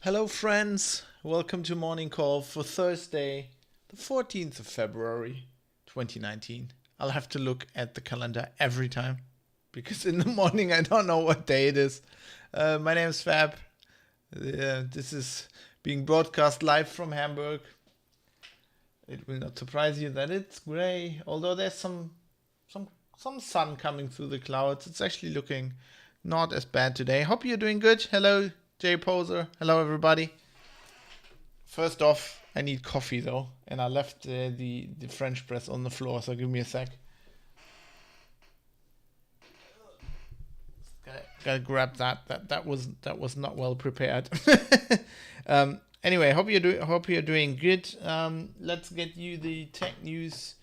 Hello friends, welcome to morning call for Thursday, the 14th of February, 2019. I'll have to look at the calendar every time because in the morning I don't know what day it is. My name is Fab. This is being broadcast live from Hamburg. It will not surprise you that it's gray, although there's some sun coming through the clouds. It's actually looking not as bad today. Hope you're doing good. Hello, Jay Poser. Hello, everybody. First off, I need coffee though, and I left the French press on the floor. So give me a sec. Gotta grab that. That was not well prepared. Anyway, hope you're doing good. Let's get you the tech news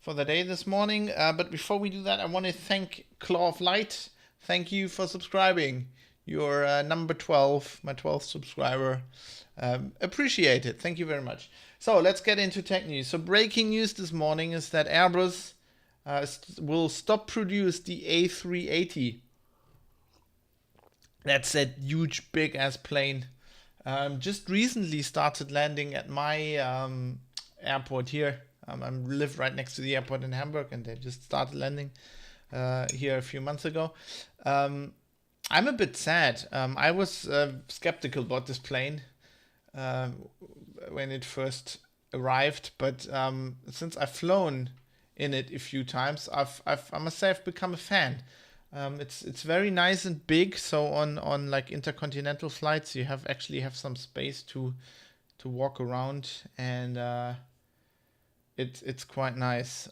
for the day this morning. But before we do that, I want to thank Claw of Light. Thank you for subscribing. You're number 12, my 12th subscriber. Appreciate it. Thank you very much. So let's get into tech news. So breaking news this morning is that Airbus will stop produce the A380. That's that huge, big ass plane. Just recently started landing at my airport here. I live right next to the airport in Hamburg, and they just started landing here a few months ago. I'm a bit sad. I was skeptical about this plane when it first arrived, but since I've flown in it a few times, I must say I've become a fan. It's very nice and big. So on like intercontinental flights, you actually have some space to walk around, and it's quite nice.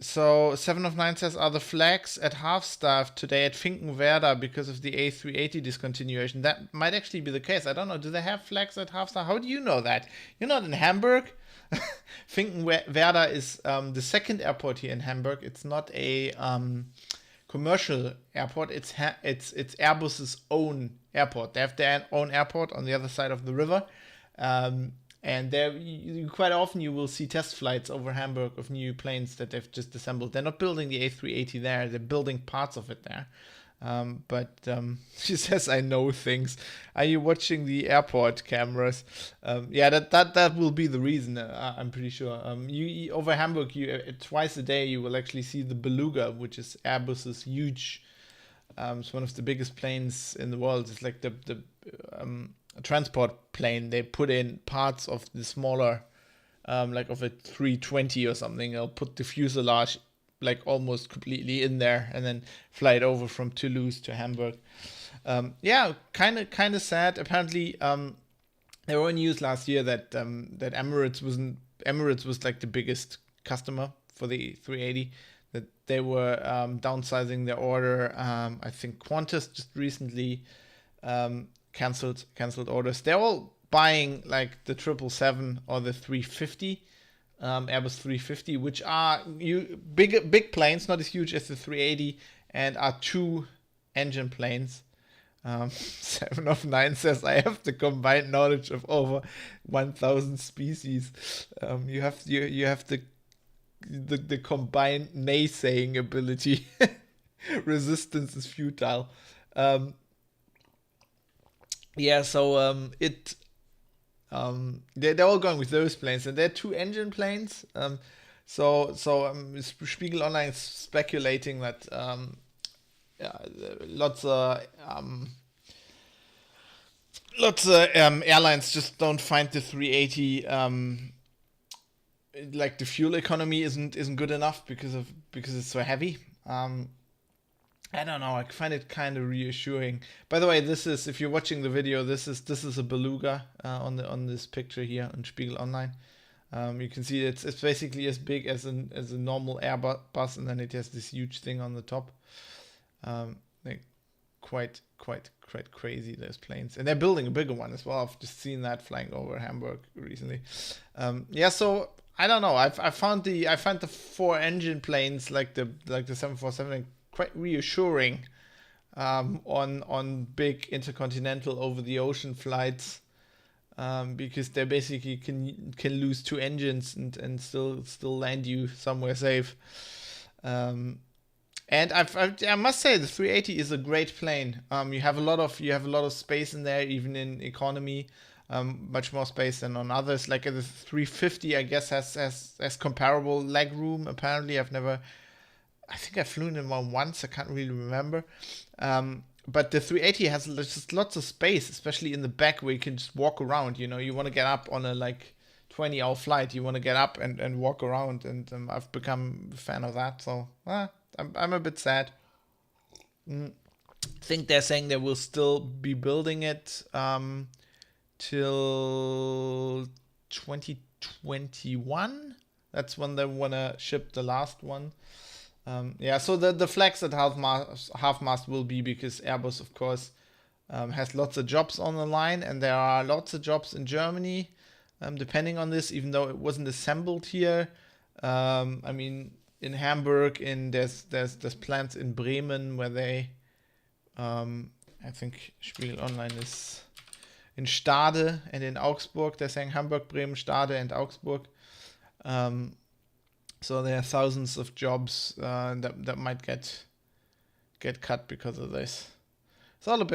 So 7 of 9 says, are the flags at half-staff today at Finkenwerder because of the A380 discontinuation? That might actually be the case. I don't know. Do they have flags at half-staff? How do you know that? You're not in Hamburg? Finkenwerder is the second airport here in Hamburg. It's not a commercial airport. It's Airbus's own airport. They have their own airport on the other side of the river. And there, quite often you will see test flights over Hamburg of new planes that they've just assembled. They're not building the A380 there; they're building parts of it there. But she says, "I know things." Are you watching the airport cameras? Yeah, that will be the reason. I'm pretty sure. You over Hamburg, twice a day you will actually see the Beluga, which is Airbus's huge. It's one of the biggest planes in the world. It's like the transport plane. They put in parts of the smaller, like of a 320 or something. They'll put the fuselage like almost completely in there and then fly it over from Toulouse to Hamburg. Yeah, kind of sad. Apparently, there were news last year that that Emirates was like the biggest customer for the 380. That they were downsizing their order. I think Qantas just recently canceled orders. They're all buying like the 777 or the 350, Airbus 350, which are big planes, not as huge as the 380, and are two engine planes. 7 of 9 says, I have the combined knowledge of over 1,000 species. You have the combined naysaying ability. Resistance is futile. Yeah, so they're all going with those planes, and they're two engine planes. So Spiegel Online is speculating that lots of airlines just don't find the 380 like the fuel economy isn't good enough because it's so heavy. I don't know. I find it kind of reassuring. By the way, this is, if you're watching the video, this is a Beluga on this picture here on Spiegel Online. You can see it's basically as big as a normal Airbus, and then it has this huge thing on the top. Like quite crazy, those planes, and they're building a bigger one as well. I've just seen that flying over Hamburg recently. Yeah, so I don't know. I found the 4-engine planes like the 747 quite reassuring on big intercontinental over the ocean flights, because they basically can lose 2 engines and still land you somewhere safe. And I must say the 380 is a great plane. You have a lot of space in there, even in economy. Much more space than on others. Like the 350, I guess has comparable leg room. Apparently, I think I flew in one once. I can't really remember. But the 380 has just lots of space, especially in the back where you can just walk around. You know, you want to get up on a 20-hour flight. You want to get up and walk around, and I've become a fan of that. So I'm a bit sad. I think they're saying they will still be building it till 2021. That's when they want to ship the last one. So the flex at half mast will be because Airbus, of course, has lots of jobs on the line, and there are lots of jobs in Germany, depending on this, even though it wasn't assembled here. I mean, in Hamburg, there's plants in Bremen where they, I think Spiegel Online is in Stade, and in Augsburg. They're saying Hamburg, Bremen, Stade, and Augsburg. So there are thousands of jobs that might get cut because of this. It's all a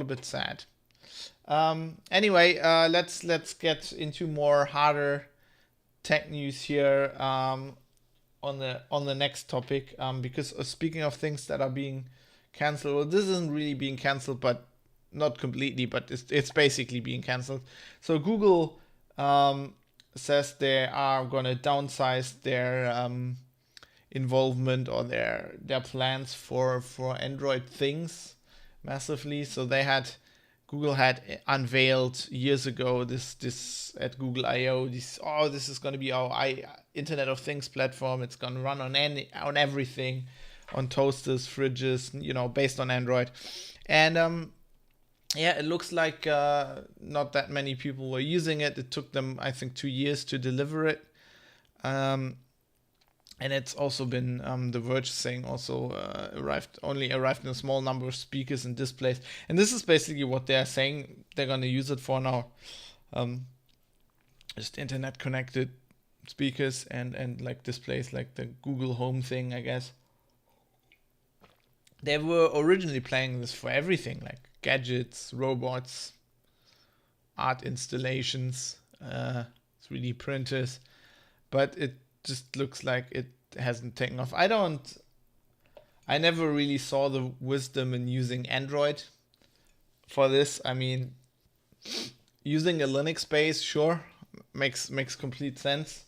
bit sad. Anyway, let's get into more harder tech news here on the next topic. Because speaking of things that are being cancelled, well, this isn't really being cancelled, but not completely, but it's basically being cancelled. So Google says they are going to downsize their involvement or their plans for Android things massively. So Google had unveiled years ago this at Google I/O. This is going to be our Internet of Things platform. It's going to run on everything, on toasters, fridges, based on Android, and it looks like not that many people were using it. It took them, I think, 2 years to deliver it. And it's also been, The Verge saying also only arrived in a small number of speakers and displays. And this is basically what they're saying they're going to use it for now. Just internet connected speakers and like displays, like the Google Home thing, I guess. They were originally planning this for everything, like gadgets, robots, art installations, 3D printers, but it just looks like it hasn't taken off. I never really saw the wisdom in using Android for this. I mean, using a Linux base, sure, makes complete sense.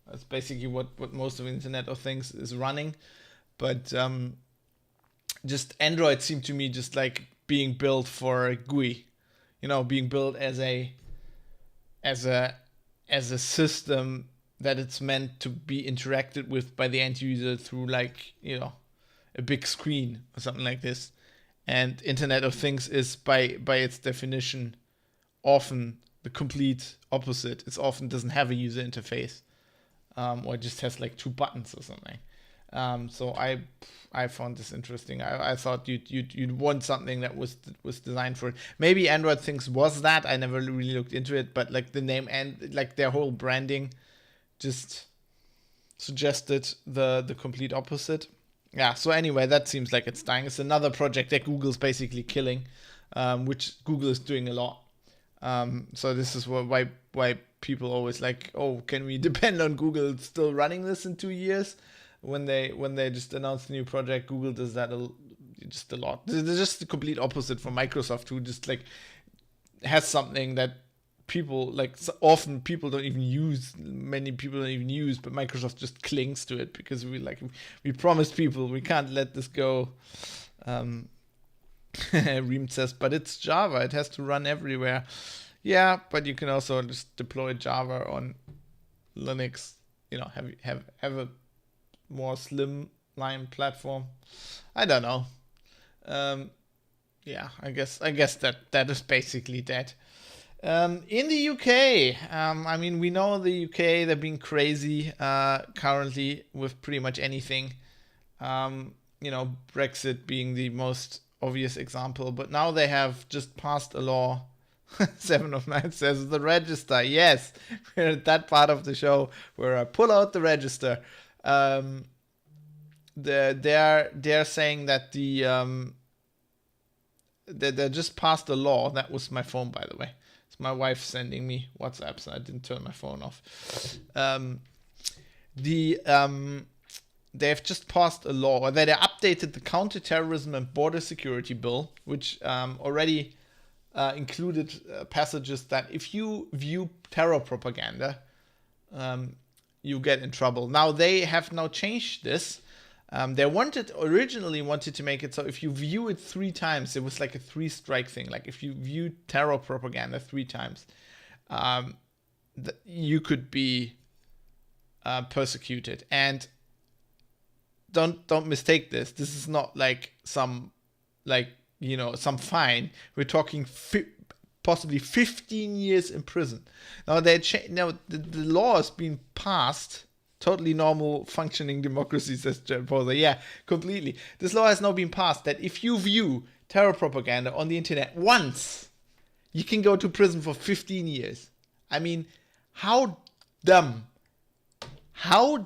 That's basically what most of the Internet of Things is running, but just Android seemed to me just like being built for a GUI, being built as a system that it's meant to be interacted with by the end user through a big screen or something like this. And Internet of Things is by its definition often the complete opposite. It often doesn't have a user interface, or just has like 2 buttons or something. So I found this interesting. I thought you'd want something that was designed for it. Maybe Android Things was that. I never really looked into it, but like the name and like their whole branding just suggested the complete opposite. Yeah. So anyway, that seems like it's dying. It's another project that Google's basically killing, which Google is doing a lot. So this is why people always like, oh, can we depend on Google still running this in 2 years? When they just announce a new project, Google does that just a lot. They're just the complete opposite from Microsoft, who just like has something that people like often people don't even use. Many people don't even use, but Microsoft just clings to it because we promised people we can't let this go. Reem says, but it's Java. It has to run everywhere. Yeah, but you can also just deploy Java on Linux. Have a more slimline platform. I don't know. I guess that is basically that. In the UK, I mean, we know the UK, they're being crazy currently with pretty much anything. Brexit being the most obvious example, but now they have just passed a law. 7 of 9 says the register. Yes, we're at that part of the show where I pull out the register. they're saying that they just passed a law. That was my phone, by the way. It's my wife sending me WhatsApps, and I didn't turn my phone off. They've just passed a law, or they updated the counterterrorism and border security bill, which already included passages that if you view terror propaganda, you get in trouble. Now they have now changed this. They originally wanted to make it so if you view it 3 times, it was like a 3-strike thing. Like if you view terror propaganda 3 times, you could be persecuted. And don't mistake this. This is not like some fine. We're talking possibly 15 years in prison. Now the law has been passed. Totally normal functioning democracy, says Jen Poser. Yeah, completely. This law has now been passed that if you view terror propaganda on the internet once, you can go to prison for 15 years. I mean, how dumb has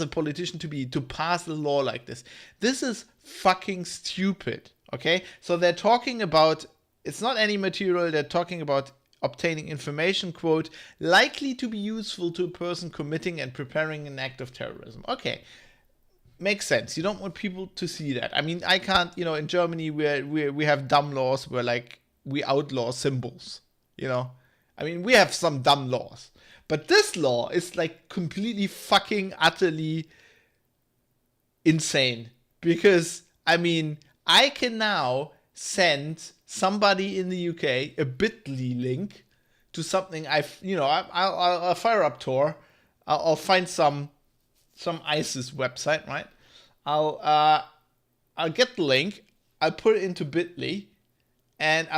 a politician to pass a law like this? This is fucking stupid. Okay, so they're talking about, it's not any material. They're talking about obtaining information, quote, likely to be useful to a person committing and preparing an act of terrorism. Okay, makes sense. You don't want people to see that. I mean, I can't, in Germany we have dumb laws where like we outlaw symbols, I mean, we have some dumb laws. But this law is like completely fucking utterly insane. Because, I mean, I can now send somebody in the UK a bit.ly link to something I'll fire up Tor. I'll find some ISIS website, right? I'll get the link. I'll put it into bit.ly, and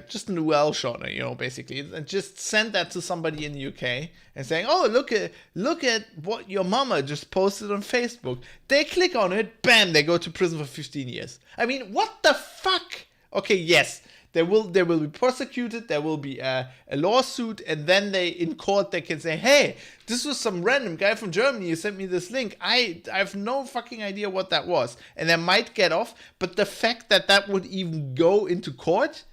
just an URL shortener, basically, and just send that to somebody in the UK and saying, oh, look at what your mama just posted on Facebook. They click on it, bam, they go to prison for 15 years. I mean, what the fuck? Okay, yes, they will be prosecuted, there will be a lawsuit, and then in court they can say, hey, this was some random guy from Germany who sent me this link. I have no fucking idea what that was. And they might get off, but the fact that would even go into court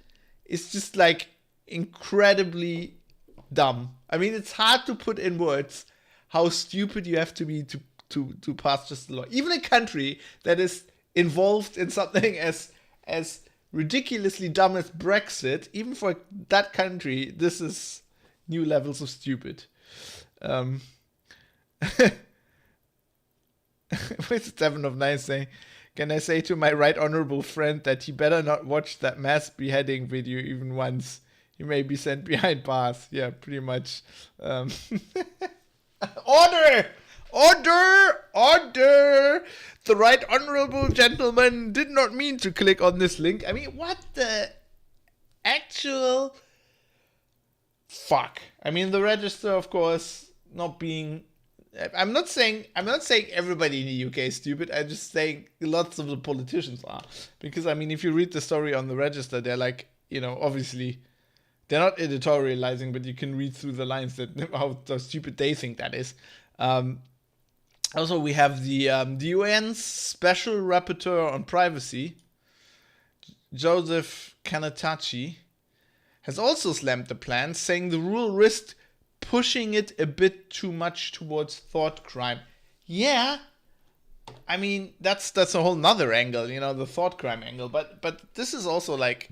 is just like incredibly dumb. I mean, it's hard to put in words how stupid you have to be to pass just a law. Even a country that is involved in something as ridiculously dumb as Brexit, even for that country, this is new levels of stupid. What's 7 of 9 saying? Can I say to my right honorable friend that he better not watch that mass beheading video even once? He may be sent behind bars. Yeah, pretty much. Order! Order! The right honorable gentleman did not mean to click on this link. I mean, what the actual fuck? I mean, the register, of course, not being... I'm not saying everybody in the UK is stupid. I'm just saying lots of the politicians are. Because, I mean, if you read the story on the register, they're like, obviously... They're not editorializing, but you can read through the lines that how stupid they think that is. Also, we have the UN's Special Rapporteur on Privacy, Joseph Kanatachi, has also slammed the plan, saying the rule risked pushing it a bit too much towards thought crime. Yeah, I mean, that's a whole nother angle, the thought crime angle. But this is also like,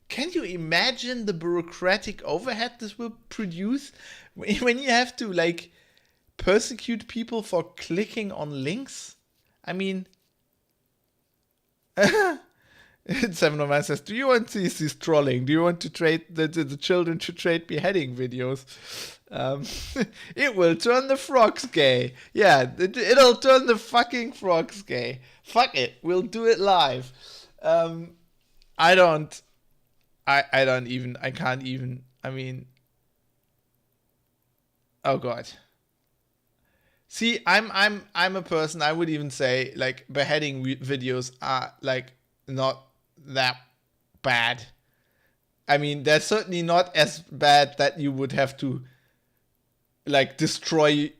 can you imagine the bureaucratic overhead this will produce when you have to like persecute people for clicking on links? I mean, 7 of 9 says, do you want to see trolling? Do you want to trade the children to trade beheading videos? It will turn the frogs gay. Yeah, it'll turn the fucking frogs gay. Fuck it, we'll do it live. I can't even, I mean, oh god. See, I'm a person, I would even say, like, beheading videos are, like, not that bad. I mean, they're certainly not as bad that you would have to, like, destroy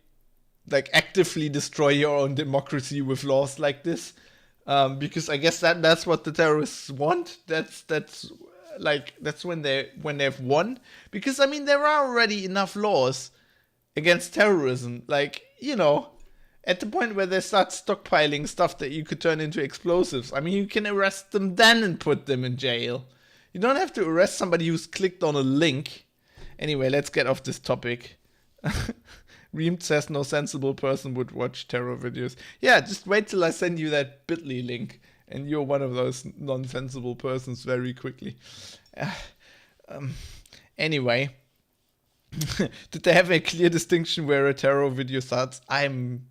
like actively destroy your own democracy with laws like this, because I guess that's what the terrorists want. That's when they've won, because I mean there are already enough laws against terrorism, like, you know, at the point where they start stockpiling stuff that you could turn into explosives. I mean, you can arrest them then and put them in jail. You don't have to arrest somebody who's clicked on a link. Anyway, let's get off this topic. Reamed says no sensible person would watch terror videos. Yeah, just wait till I send you that bit.ly link, and you're one of those nonsensible persons very quickly. Anyway, did they have a clear distinction where a terror video starts? I'm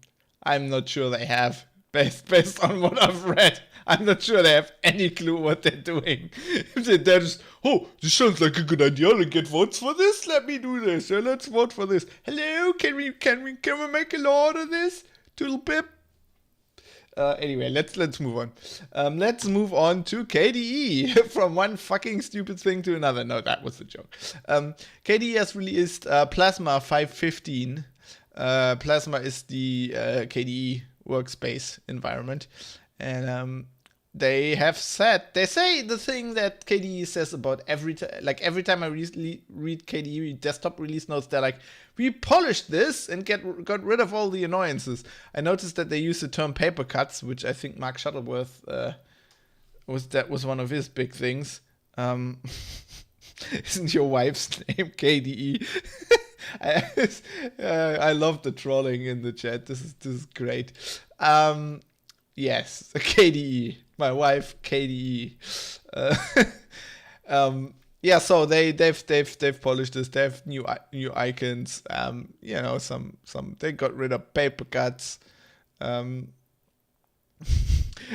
not sure they have. Based on what I've read, I'm not sure they have any clue what they're doing. They're just, oh, this sounds like a good idea. Let's get votes for this. Let me do this. So let's vote for this. Hello, can we make a law out of this? Toodle pip. Anyway, let's move on. Let's move on to KDE. From one fucking stupid thing to another. No, that was a joke. KDE has released Plasma 5.15. Plasma is the KDE workspace environment, and they say the thing that KDE says about every time I read KDE desktop release notes, they're like, we polished this and got rid of all the annoyances. I noticed that they use the term paper cuts, which I think Mark Shuttleworth was one of his big things. Isn't your wife's name KDE? I love the trolling in the chat. This is great. Yes, KDE. My wife KDE. Yeah, so they've polished this. They have new icons. You know, some they got rid of paper cuts. I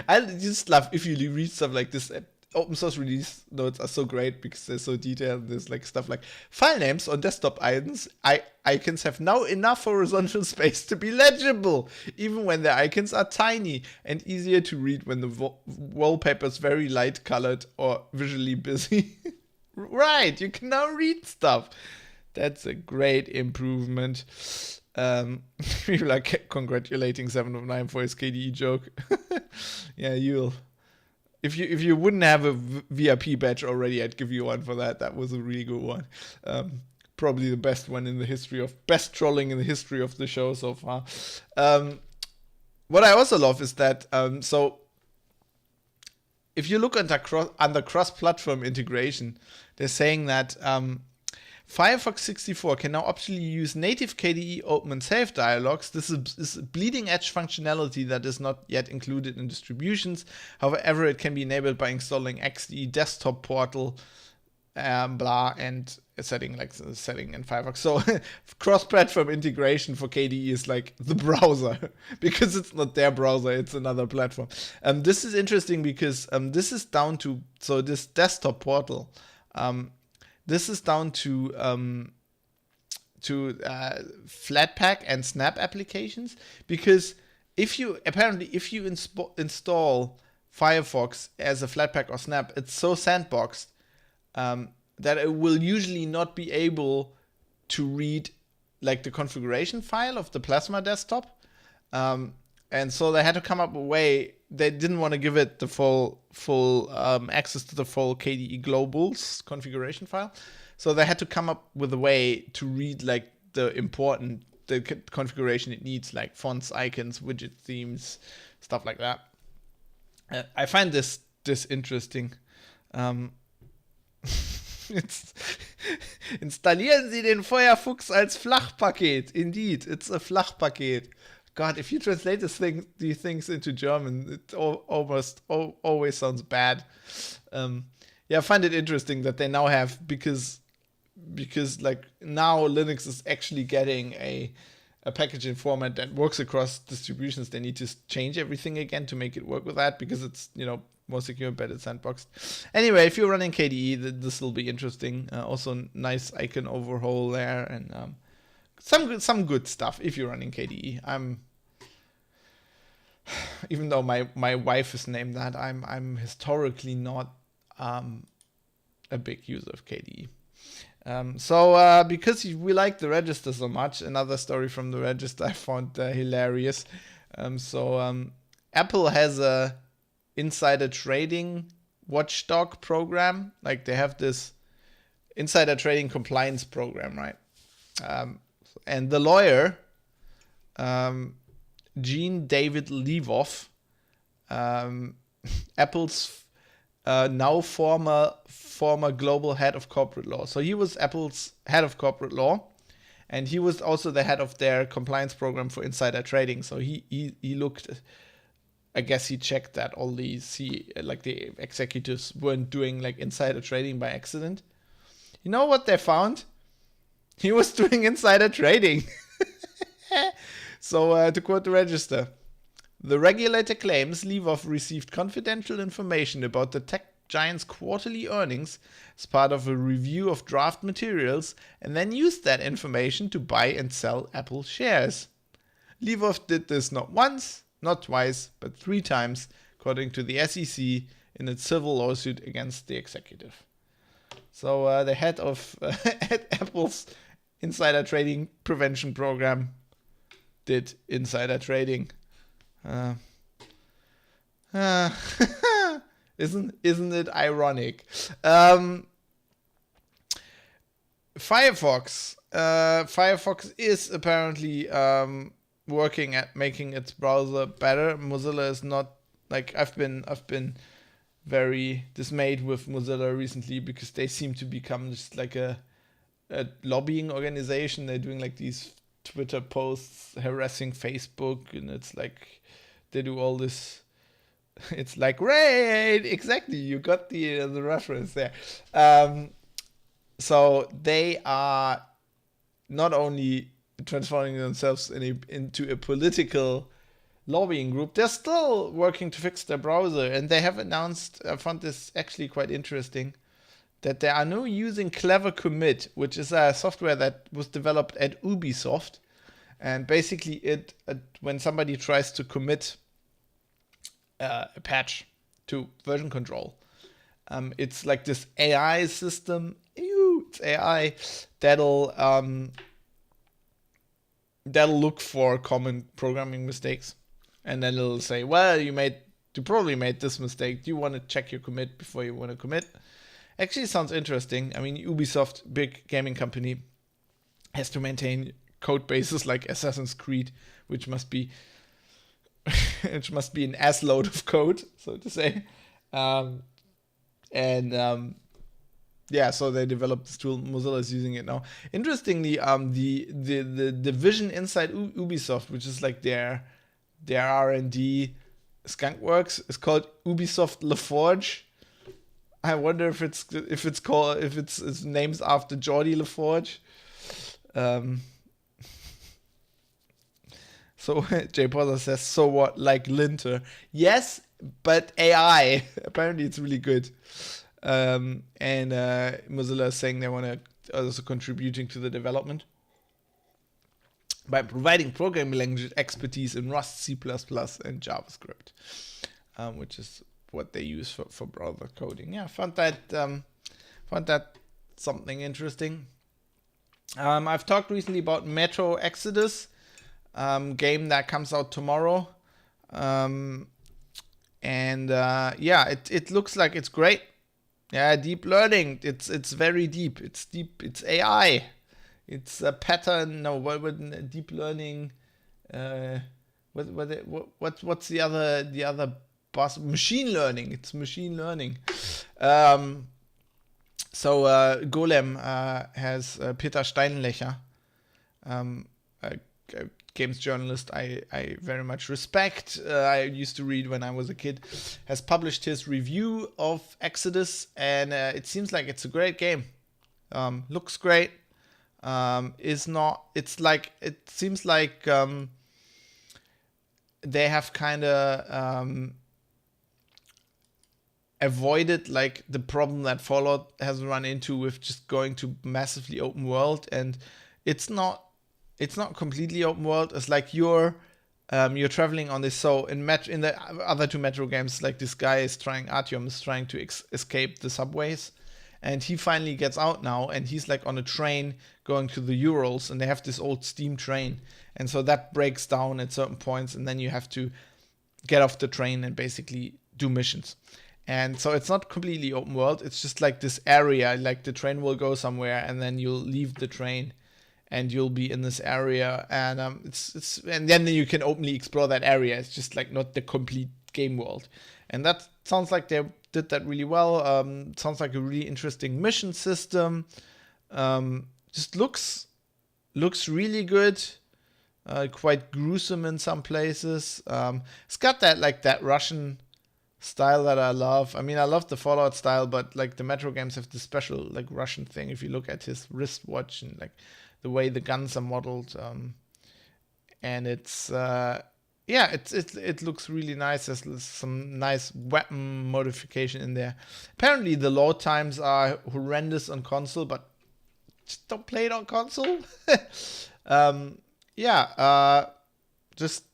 just love if you read stuff like this. Open source release notes are so great because they're so detailed. There's like stuff like file names on desktop icons have now enough horizontal space to be legible, even when the icons are tiny, and easier to read when the wallpaper is very light colored or visually busy. Right, you can now read stuff. That's a great improvement. People are congratulating 7 of 9 for his KDE joke. Yeah, you'll. If you wouldn't have a VIP badge already, I'd give you one for that. That was a really good one. Probably the best one in the history of best trolling in the history of the show so far. What I also love is that so if you look under cross-platform integration, they're saying that Firefox 64 can now optionally use native KDE open and save dialogues. This is bleeding edge functionality that is not yet included in distributions. However, it can be enabled by installing XDE desktop portal, blah, and setting in Firefox. So cross-platform integration for KDE is like the browser, because it's not their browser, it's another platform. This is interesting because this is down to, so this desktop portal, this is down to Flatpak and Snap applications, because if you install Firefox as a Flatpak or Snap, it's so sandboxed that it will usually not be able to read like the configuration file of the Plasma desktop, and so they had to come up with a way. They didn't want to give it the full access to the full KDE Globals configuration file, so they had to come up with a way to read like the configuration it needs, like fonts, icons, widget themes, stuff like that. I find this interesting. Installieren Sie den Feuerfuchs als Flachpaket. Indeed, it's a Flachpaket. God, if you translate these things into German, it almost always sounds bad. Yeah, I find it interesting that they now have, because like now Linux is actually getting a packaging format that works across distributions. They need to change everything again to make it work with that, because it's, you know, more secure, better sandboxed. Anyway, if you're running KDE, this will be interesting. Also, nice icon overhaul there, and some good stuff if you're running KDE. Even though my wife is named that, I'm historically not a big user of KDE. Because we like the Register so much, another story from the Register I found hilarious. Apple has a insider trading watchdog program. Like they have this insider trading compliance program, right? And the lawyer, Gene David Leavoff, Apple's now former global head of corporate law. So he was Apple's head of corporate law, and he was also the head of their compliance program for insider trading. So he looked, I guess he checked that all the executives weren't doing like insider trading by accident. You know what they found? He was doing insider trading. So to quote the Register, the regulator claims Leavoff received confidential information about the tech giant's quarterly earnings as part of a review of draft materials and then used that information to buy and sell Apple shares. Leavoff did this not once, not twice, but 3 times, according to the SEC in its civil lawsuit against the executive. So the head of Apple's insider trading prevention program did insider trading. Isn't it ironic? Firefox is apparently working at making its browser better. Mozilla is not, like, I've been very dismayed with Mozilla recently because they seem to become just like a lobbying organization. They're doing like these Twitter posts harassing Facebook, and it's like they do all this. It's like, right, exactly, you got the reference there. So they are not only transforming themselves into a political lobbying group, they're still working to fix their browser, and they have announced, I found this actually quite interesting, that they are now using Clever Commit, which is a software that was developed at Ubisoft. And basically when somebody tries to commit a patch to version control, it's like this AI system, it's AI, that'll look for common programming mistakes. And then it'll say, well, you probably made this mistake. Do you want to check your commit before you want to commit? Actually, sounds interesting. I mean, Ubisoft, big gaming company, has to maintain code bases like Assassin's Creed, which must be an ass load of code, so to say. So they developed this tool. Mozilla is using it now. Interestingly, the division inside Ubisoft, which is like their R&D skunkworks, is called Ubisoft LaForge. I wonder if it's named after Geordie LaForge. So Jay Potter says, so what, like Linter? Yes, but AI. Apparently it's really good. And Mozilla is saying they want to also contributing to the development by providing programming language expertise in Rust, C++, and JavaScript, which is what they use for browser coding. Yeah, found that something interesting. I've talked recently about Metro Exodus, game that comes out tomorrow. It looks like it's great. Yeah, deep learning. It's very deep. It's deep. It's AI. It's a pattern. No, what would deep learning? What's the other boss? Machine learning. It's machine learning. Golem has Peter Steinlecher, a games journalist I very much respect. I used to read when I was a kid. Has published his review of Exodus, and it seems like it's a great game. Looks great. It seems like they have kind of avoided like the problem that Fallout has run into with just going to massively open world, and it's not completely open world. It's like you're traveling on this. So in the other two Metro games, like this guy Artyom is trying to escape the subways, and he finally gets out now, and he's like on a train going to the Urals, and they have this old steam train, and so that breaks down at certain points, and then you have to get off the train and basically do missions. And so it's not completely open world, it's just like this area, like the train will go somewhere, and then you'll leave the train and you'll be in this area, and and then you can openly explore that area. It's just like not the complete game world, and that sounds like they did that really well. Sounds like a really interesting mission system. Just looks really good. Quite gruesome in some places. It's got that Russian style that I love. I mean, I love the Fallout style, but like the Metro games have this special like Russian thing. If you look at his wristwatch and like the way the guns are modeled, and it looks really nice. There's some nice weapon modification in there. Apparently the load times are horrendous on console, but just don't play it on console. Just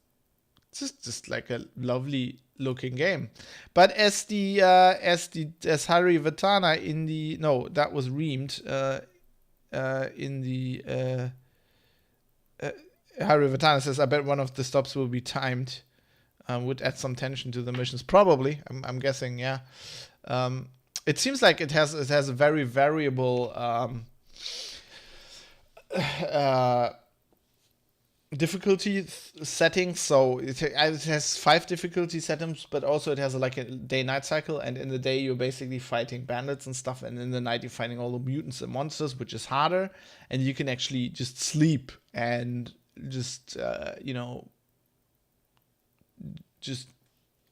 like a lovely looking game. But as Harry Vatana in the that was reamed in the Harry Vatana says, I bet one of the stops will be timed. Would add some tension to the missions. Probably, I'm guessing. Yeah. It seems like it has a very variable difficulty settings. So it has 5 difficulty settings, but also it has like a day-night cycle, and in the day you're basically fighting bandits and stuff, and in the night you're fighting all the mutants and monsters, which is harder, and you can actually just sleep and just just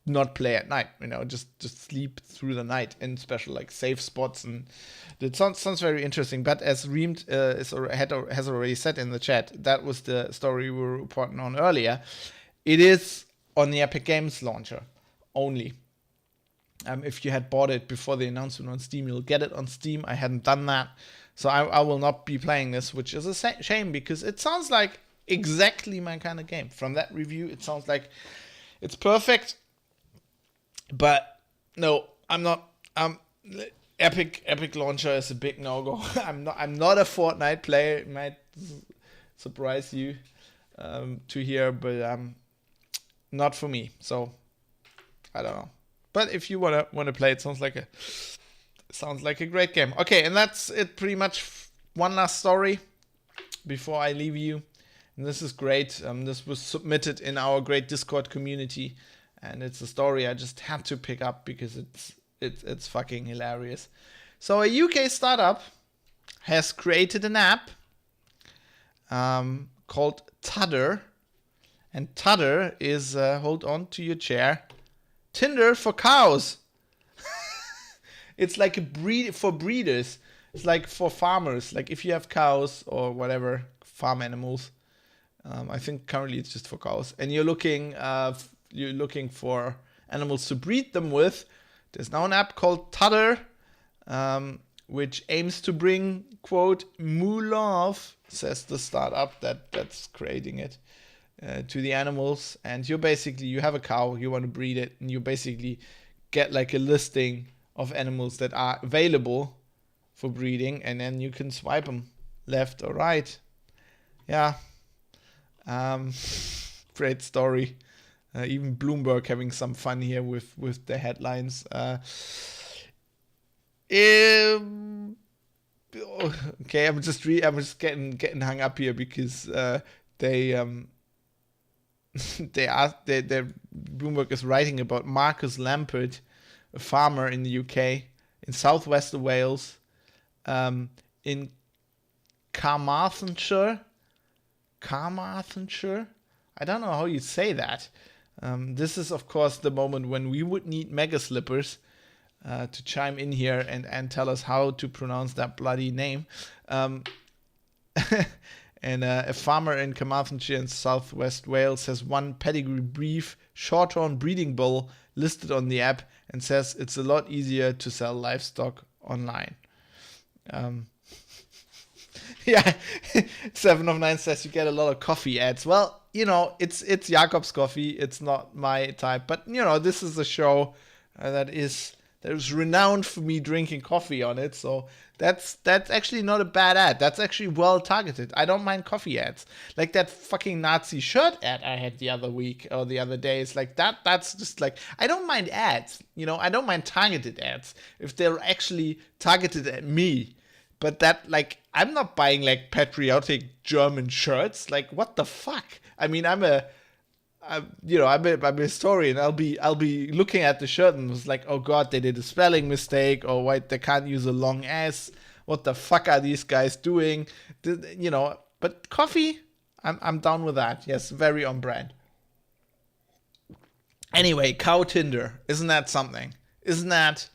not play at night, just sleep through the night in special like safe spots, and it sounds very interesting. But as Reamed has already said in the chat, that was the story we were reporting on earlier. It is on the Epic Games launcher only. If you had bought it before the announcement on Steam, you'll get it on Steam. I hadn't done that, so I will not be playing this, which is a shame, because it sounds like exactly my kind of game. From that review, it sounds like it's perfect. But no, I'm not. Epic launcher is a big no-go. I'm not a Fortnite player. It might surprise you to hear, but not for me. So I don't know. But if you wanna play it, sounds like a great game. Okay, and that's it pretty much. One last story before I leave you. And this is great. This was submitted in our great Discord community. And it's a story I just had to pick up because it's fucking hilarious. So a UK startup has created an app called Tudder. And Tudder is, hold on to your chair, Tinder for cows. It's like a breed for breeders. It's like for farmers. Like if you have cows or whatever, farm animals. I think currently it's just for cows. And you're looking for animals to breed them with. There's now an app called Tudder, which aims to bring, quote, moo love, says the startup that's creating it, to the animals. And you have a cow, you want to breed it, and you basically get like a listing of animals that are available for breeding, and then you can swipe them left or right. Yeah. Great story. Even Bloomberg having some fun here with the headlines. Okay, I'm just getting hung up here because Bloomberg is writing about Marcus Lampert, a farmer in the UK, in southwest of Wales, in Carmarthenshire. I don't know how you say that. This is, of course, the moment when we would need Mega Slippers to chime in here and tell us how to pronounce that bloody name. And a farmer in Carmarthenshire in southwest Wales has one pedigree beef shorthorn breeding bull listed on the app and says it's a lot easier to sell livestock online. Yeah, 7 of 9 says you get a lot of coffee ads. Well, it's Jakob's coffee. It's not my type, but this is a show that is that was renowned for me drinking coffee on it. So that's actually not a bad ad. That's actually well targeted. I don't mind coffee ads. Like that fucking Nazi shirt ad I had the other week or the other day. It's like that. That's just like, I don't mind ads. You know, I don't mind targeted ads if they're actually targeted at me. But that, like, I'm not buying like patriotic German shirts. Like, what the fuck? I mean, I'm a historian. I'll be looking at the shirt and was like, oh god, they did a spelling mistake, or wait, they can't use a long S. What the fuck are these guys doing? But coffee, I'm down with that. Yes, very on brand. Anyway, cow Tinder, isn't that something? Isn't that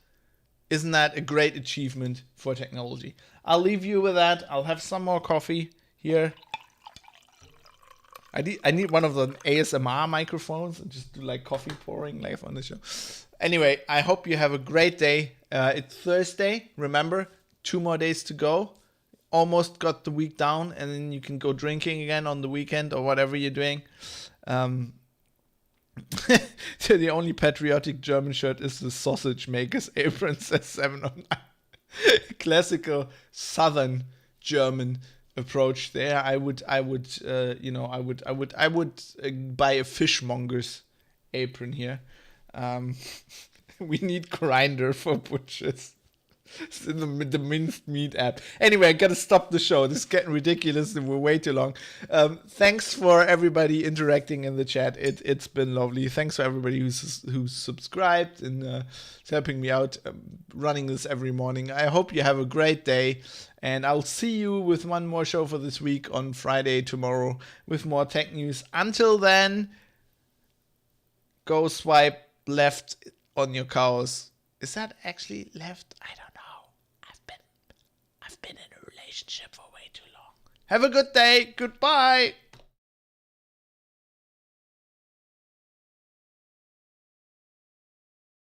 a great achievement for technology? I'll leave you with that. I'll have some more coffee here. I need one of the ASMR microphones and just do like coffee pouring live on the show. Anyway, I hope you have a great day. It's Thursday. Remember, 2 more days to go. Almost got the week down, and then you can go drinking again on the weekend or whatever you're doing. So the only patriotic German shirt is the sausage maker's apron, says 709. Classical Southern German approach there. I would buy a fishmonger's apron here. We need grinder for butchers. It's in the minced meat app. Anyway, I gotta stop the show. This is getting ridiculous and we're way too long. Thanks for everybody interacting in the chat. It's been lovely. Thanks for everybody who's subscribed and helping me out running this every morning. I hope you have a great day, and I'll see you with one more show for this week on Friday tomorrow with more tech news. Until then, go swipe left on your cows. Is that actually left? I don't know. I've been in a relationship for way too long. Have a good day. Goodbye.